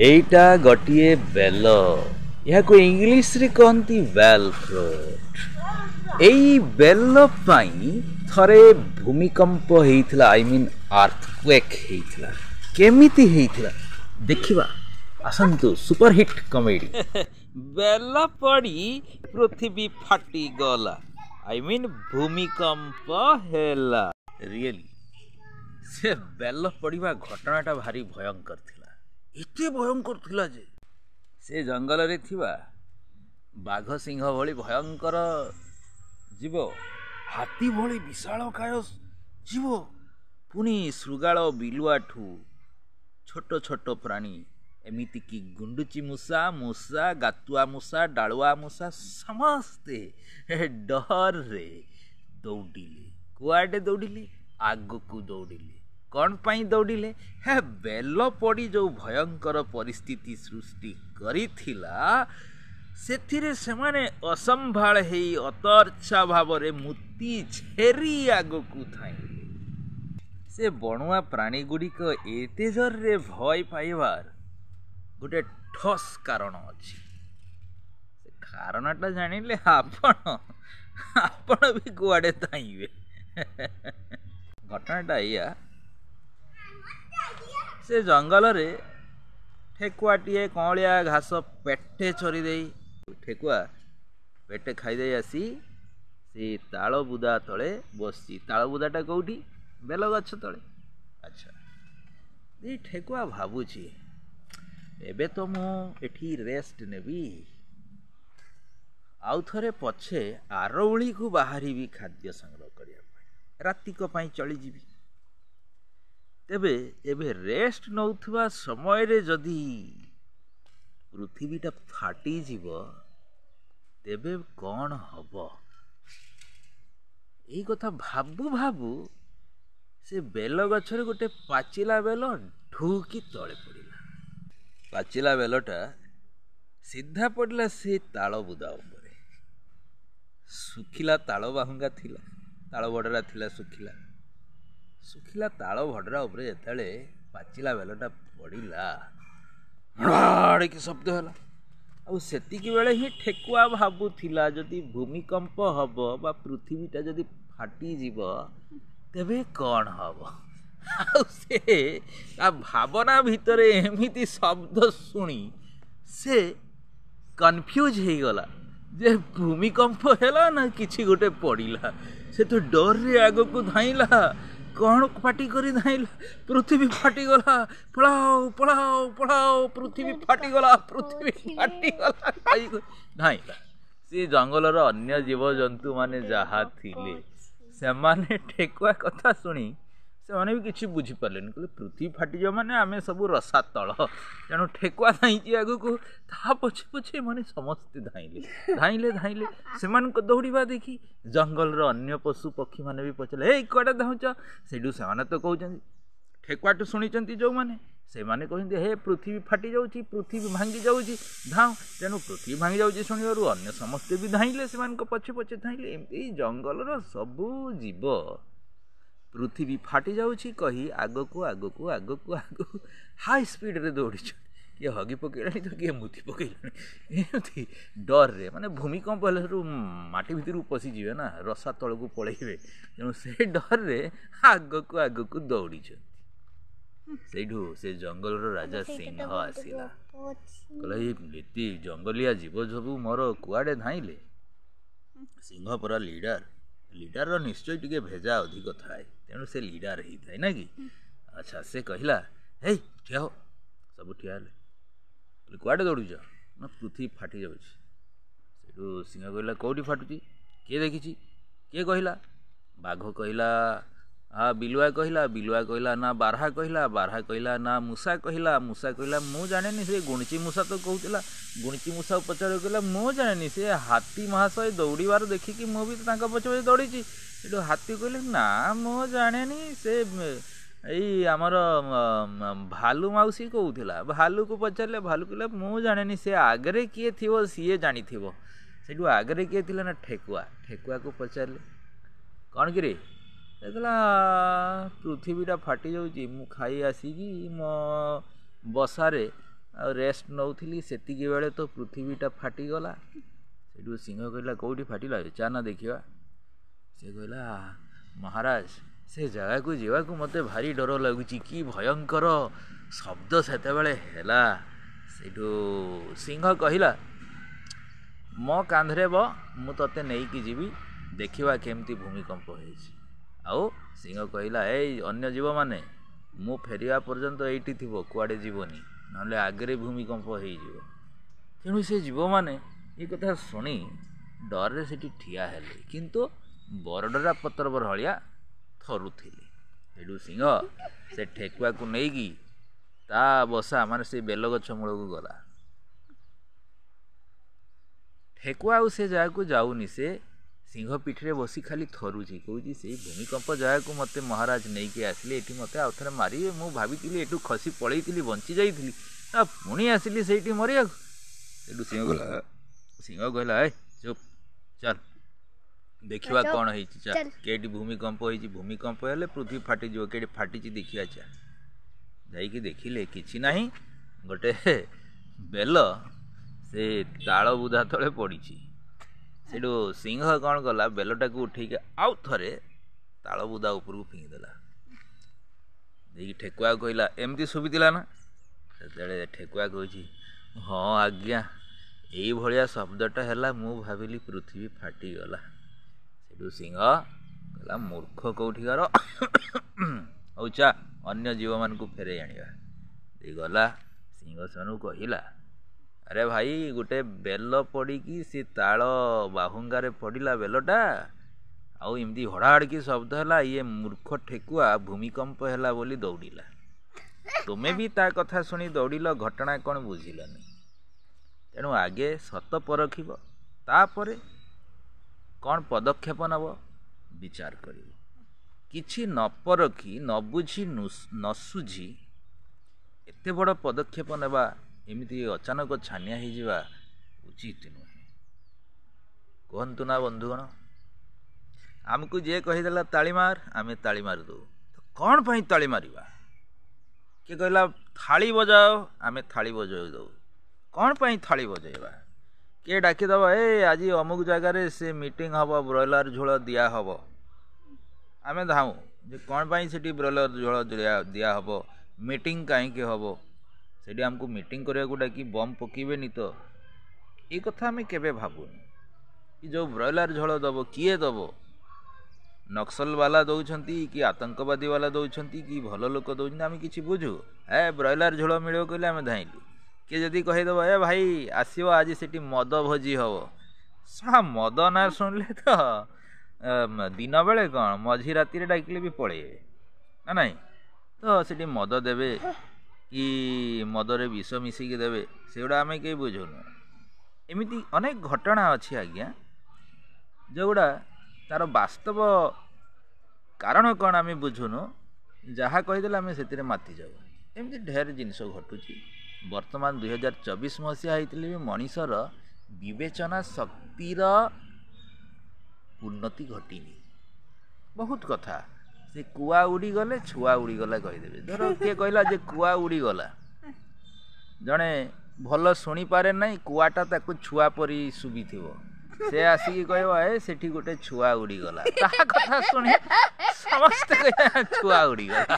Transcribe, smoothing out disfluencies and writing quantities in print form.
एटा गोटे बेल या इंग्लीश रे कहती बेल फ्रूट। एई बेल पाई थरे भूमिकंप हेइथिला, आई मीन अर्थक्वेक हेइथिला। केमिति हेइथिला देखिबा, आसंतु सुपरहिट कॉमेडी। बेल पड़ी पृथ्वी फाटी गला, आई मीन भूमिकंप हेला। रियली से बेल पड़िबा घटनाटा भारी भयंकर थिला। एते भयंकर थिला जे से जंगल रे थिबा बाघ सिंह भली भयंकर जीव, हाथी भली विशालकाय जीव, पुनी श्रृगाल बिलुआठू छोट छोट प्राणी एमिति कि गुंडुची मूषा, मूषा, गातुआ मूषा, डालुआ मूषा समस्ते डर रे दौड़िले। कुआडे दौड़िले? आगकू दौड़िले। कौन पाई दौड़िले? हे बेल पड़ी जो भयंकर परिस्थिति सृष्टि करिथिला सेथिरे सेमाने असंभाळ हेई अतर्छा भावरे मुती छेरी आगकू थाइले। से बणुआ प्राणी गुड़िक एते जोर रे भय पाइबार गोटे ठोस कारण अछि। से कारणटा जानिले आपण भी कुआडे थाइबे। घटनाटा या से जंगल रे ठेकुआटीए कौलिया घास पेटे चरी दे, ठेकुआ पेटे खाई दे आसी से ताल बुदा तले बसी। ताल बुदाटा कौटी? बेल गछ तले। अच्छा, ये ठेकुआ भाबुची एबे तो मु एठी रेस्ट नेबी, आउ थरे पछे आरौली को बाहरी भी खाद्य संग्रह करिया रातिक पाई चली जीवी। तेबे एबे रेस्ट नौथुवा समय रे जदि पृथ्वीटा फाटी जीव तेबे कौन हब? एई कथा भाबू भाबू से बेल गछरे गोटे पाचिला बेल ढूकी तले पड़िला। पाचिला बेलटा सीधा पड़िला से ताल बुदा उपरे। सुखिला ताल बाहुंगा थिला, ताल बडरा थिला सुखिला। सुखिला ताल भडरा उपरे जेतेले पाचिला बेलटा पड़िला, हड़ाड़ की शब्द होला। आ सेतिकी बेले ही ठेकुआ भाबुथिला जदि भूमिकंप हब बा पृथ्वीटा जदि फाटी जीव तेबे कौन हब। आ से भावना भितरे एमिति शब्द सुनी से कन्फ्यूज हो गला जे भूमिकंप हैला ना किछि गोटे पड़िला। से तो डर रे आगको धाइला, कौन फाटी करी धाइला, पृथ्वी फाटी गला, पलाओ पलाओ पलाओ, पृथ्वी फाटी गला, पृथ्वी फाटी गला कहि धाइला। से जंगलर अन्य जीव जंतु माने जहा थिले से माने ठेकुआ कथा सुनी से माने भी किछि बुझी पारलेनी। कहले पृथ्वी फाटी जाओ माने आमे सब रसा तळ, तेणु ठेकुआ धाइची आगको, ता पछे पछे माने समस्ते धाइले धाइले धाइले। सेमान को दौड़िबा देखी जंगलर अन्य पशु पक्षी माने भी पछले, ए कुआडे धाउच? सेडू सेमाने तो कहउचंती, ठेकुआटू सुनिचंती जो माने से माने कहते हे पृथ्वी फाटी जाउची, पृथ्वी भांगी जाउची, धाउ। तेणु पृथ्वी भांगी जाउची सुनिबारु अन्य समस्ते भी धाइले, सेमान को पछे पछे धाइले। एमती जंगलर सबु जीव पृथ्वी फाटी जाउची कही आगको आगको आगको आगको हाई स्पीड रे दौड़ी। किए हगी पकईलानी तो किए मुति पकईलानी, एमती डर रे माने भूमिकंप हेले माटी भितर पशिजे ना, रसा तलू पलैबे। तेणु से डर रे आगको आगको दौड़ी। सेठू से जंगल राजा सिंह आसिला, कहला एति जंगलिया जीव सबू मोर कुआडे धाइले। सिंह परा लीडर, लीडर निश्चय टिके भेजा अधिक थाए, तेणु से लीडर ही थाए ना कि। अच्छा, से कहला हे ठिया हो, सब ठिया हेले। कुआडे दौड़ुच? ना पृथ्वी फाटी जाउछ। सेठू सिंह कहला कौटी फाटुची? किए देखिची? किए कहला? बाघ कहला, हाँ बिलुआ कहला, बिलुआ कहला ना बारहा कहला, बारहा कहला ना मूषा कहला, मूषा कहला मु जाने से गुणची मूषा तो कहूला। गुणची मूषा पचार कहला मु जाने से हाथी महाशय दौड़ीबार देखिकी मु भी तो पछे पछे दौड़ी। हाथी कहले ना मु जाने से एई आमर भालू मौसी कहूला। भालू को पचारे, भालू कहला मु जाने से आगरे किए थी सीए जानी थी। सेठू आगरे किए थिला ना ठेकुआ। ठेकुआ को पचारे कौन कि देखला पृथ्वीटा फाटी जाऊँगी, मु खाई आसिकी मो बसारे ଆଉ ରେଷ୍ଟ ନେଉଥିଲି ସେତିକି ବେଳେ ତ ପୃଥିବୀଟା ଫାଟିଗଲା। ସେଠୁ ସିଂହ କହିଲା କେଉଁଠି ଫାଟିଲା ଚାଲ ନା ଦେଖିବା। ସେ କହିଲା ମହାରାଜ ସେ ଜାଗାକୁ ଯିବାକୁ ମୋତେ ଭାରି ଡର ଲାଗୁଛି, କି ଭୟଙ୍କର ଶବ୍ଦ ସେତେବେଳେ ହେଲା। ସେଇଠୁ ସିଂହ କହିଲା ମୋ କାନ୍ଧରେ ବ, ମୁଁ ତତେ ନେଇକି ଯିବି, ଦେଖିବା କେମିତି ଭୂମିକମ୍ପ ହେଇଛି। ଆଉ ସିଂହ କହିଲା ଏଇ ଅନ୍ୟ ଜୀବମାନେ ମୁଁ ଫେରିବା ପର୍ଯ୍ୟନ୍ତ ଏଇଠି ଥିବ, କୁଆଡ଼େ ଯିବନି, ନହେଲେ ଆଗରେ ଭୂମିକମ୍ପ ହେଇଯିବ। ତେଣୁ ସେ ଜୀବମାନେ ଏ କଥା ଶୁଣି ଡରରେ ସେଠି ଠିଆ ହେଲେ, କିନ୍ତୁ ବରଡରା ପତ୍ର ଭଳିଆ ଥରୁଥିଲେ। ସେଠୁ ସିଂହ ସେ ଠେକୁଆକୁ ନେଇକି ତା ବସା ମାନେ ସେ ବେଲଗଛ ମୂଳକୁ ଗଲା। ଠେକୁଆ ଆଉ ସେ ଜାଗାକୁ ଯାଉନି, ସେ ସିଂହ ପିଠିରେ ବସି ଖାଲି ଥରୁଛି, କହୁଛି ସେଇ ଭୂମିକମ୍ପ ଜାଗାକୁ ମୋତେ ମହାରାଜ ନେଇକି ଆସିଲେ, ଏଠି ମୋତେ ଆଉ ଥରେ ମାରିବେ, ମୁଁ ଭାବିଥିଲି ଏଠୁ ଖସି ପଳେଇଥିଲି, ବଞ୍ଚି ଯାଇଥିଲି, ପୁଣି ଆସିଲି ସେଇଠି ମରିବାକୁ। ସେଠୁ ସିଂହ କହିଲା ଏ ଚୁପ ଚାଲ ଦେଖିବା କ'ଣ ହେଇଛି, ଚାଲ କେଇଠି ଭୂମିକମ୍ପ ହେଇଛି, ଭୂମିକମ୍ପ ହେଲେ ପୃଥିବୀ ଫାଟିଯିବ, କେଇଠି ଫାଟିଛି ଦେଖିବା ଚାଲ। ଯାଇକି ଦେଖିଲେ କିଛି ନାହିଁ, ଗୋଟେ ବେଲ ସେ ତାଳ ବୁଦା ତଳେ ପଡ଼ିଛି। ସେଠୁ ସିଂହ କ'ଣ କଲା, ବେଲଟାକୁ ଉଠେଇକି ଆଉ ଥରେ ତାଳ ବୁଦା ଉପରକୁ ଫିଙ୍ଗିଦେଲା। ଦେଇକି ଠେକୁଆ କହିଲା ଏମିତି ଶୁଭିଥିଲା ନା? ସେତେବେଳେ ଠେକୁଆ କହୁଛି ହଁ ଆଜ୍ଞା ଏଇଭଳିଆ ଶବ୍ଦଟା ହେଲା, ମୁଁ ଭାବିଲି ପୃଥିବୀ ଫାଟିଗଲା। ସେଠୁ ସିଂହ କହିଲା ମୂର୍ଖ କୋଉଠିକାର, ହଉ ଚା ଅନ୍ୟ ଜୀବମାନଙ୍କୁ ଫେରାଇ ଆଣିବା। ଗଲା ସିଂହ ସେମାନଙ୍କୁ କହିଲା ଆରେ ଭାଇ ଗୋଟେ ବେଲ ପଡ଼ିକି ସେ ତାଳ ବାହୁଙ୍ଗାରେ ପଡ଼ିଲା ବେଲଟା, ଆଉ ଏମିତି ହଡ଼ାହଡ଼ିକି ଶବ୍ଦ ହେଲା, ଇଏ ମୂର୍ଖ ଠେକୁଆ ଭୂମିକମ୍ପ ହେଲା ବୋଲି ଦୌଡ଼ିଲା। ତୁମେ ବି ତା କଥା ଶୁଣି ଦୌଡ଼ିଲ, ଘଟଣା କ'ଣ ବୁଝିଲନି। ତେଣୁ ଆଗେ ସତ ପରଖିବ, ତାପରେ କ'ଣ ପଦକ୍ଷେପ ନେବ ବିଚାର କରିବ। କିଛି ନ ପରଖି ନ ବୁଝି ନ ସୁଝି ଏତେ ବଡ଼ ପଦକ୍ଷେପ ନେବା, ଏମିତି ଅଚାନକ ଛାନିଆ ହେଇଯିବା ଉଚିତ ନୁହେଁ। କୁହନ୍ତୁ ନା ବନ୍ଧୁଗଣ, ଆମକୁ ଯିଏ କହିଦେଲା ତାଳି ମାର, ଆମେ ତାଳି ମାରିଦେଉ। କ'ଣ ପାଇଁ ତାଳି ମାରିବା? କିଏ କହିଲା ଥାଳି ବଜାଅ, ଆମେ ଥାଳି ବଜାଇ ଦେଉ। କ'ଣ ପାଇଁ ଥାଳି ବଜାଇବା? କିଏ ଡାକିଦେବ ଏ ଆଜି ଅମୁକ ଜାଗାରେ ସେ ମିଟିଂ ହେବ, ବ୍ରଏଲର ଝୋଳ ଦିଆହେବ, ଆମେ ଧାଉଁ ଯେ କ'ଣ ପାଇଁ ସେଠି ବ୍ରଏଲର ଝୋଳ ଦିଆହେବ, ମିଟିଂ କାହିଁକି ହେବ, ସେଠି ଆମକୁ ମିଟିଂ କରିବାକୁ ଡାକି ବମ୍ ପକାଇବେନି ତ? ଏ କଥା ଆମେ କେବେ ଭାବୁନି। କି ଯେଉଁ ବ୍ରଏଲର ଝୋଳ ଦେବ କିଏ ଦେବ? ନକ୍ସଲ ବାଲା ଦେଉଛନ୍ତି କି ଆତଙ୍କବାଦୀ ବାଲା ଦେଉଛନ୍ତି କି ଭଲ ଲୋକ ଦେଉଛନ୍ତି, ଆମେ କିଛି ବୁଝୁ? ବ୍ରଏଲର ଝୋଳ ମିଳିବ କହିଲେ ଆମେ ଧାଇଁଲୁ। କିଏ ଯଦି କହିଦେବ ଏ ଭାଇ ଆସିବ ଆଜି ସେଠି ମଦ ଭୋଜି ହେବ, ମଦ ନା ଶୁଣିଲେ ତ ଦିନ ବେଳେ କ'ଣ ମଝି ରାତିରେ ଡାକିଲେ ବି ପଳେଇବେ ନା ନାହିଁ। ତ ସେଠି ମଦ ଦେବେ କି ମଦରେ ବିଷ ମିଶିକି ଦେବେ, ସେଗୁଡ଼ା ଆମେ କେହି ବୁଝୁନୁ। ଏମିତି ଅନେକ ଘଟଣା ଅଛି ଆଜ୍ଞା, ଯେଉଁଗୁଡ଼ା ତା'ର ବାସ୍ତବ କାରଣ କ'ଣ ଆମେ ବୁଝୁନୁ, ଯାହା କହିଦେଲେ ଆମେ ସେଥିରେ ମାତିଯାଉ। ଏମିତି ଢେର ଜିନିଷ ଘଟୁଛି। ବର୍ତ୍ତମାନ 2024 ମସିହା ହେଇଥିଲେ ବି ମଣିଷର ବିବେଚନା ଶକ୍ତିର ଉନ୍ନତି ଘଟିନି। ବହୁତ କଥା, ସେ କୁଆ ଉଡ଼ିଗଲେ ଛୁଆ ଉଡ଼ିଗଲା କହିଦେବେ। ଧର କିଏ କହିଲା ଯେ କୁଆ ଉଡ଼ିଗଲା, ଜଣେ ଭଲ ଶୁଣିପାରେ ନାହିଁ, କୁଆଟା ତାକୁ ଛୁଆ ପରି ଶୁଭିଥିବ, ସେ ଆସିକି କହିବ ଏ ସେଠି ଗୋଟେ ଛୁଆ ଉଡ଼ିଗଲା, ତା କଥା ଶୁଣି ସମସ୍ତେ କହିବେ ଛୁଆ ଉଡ଼ିଗଲା।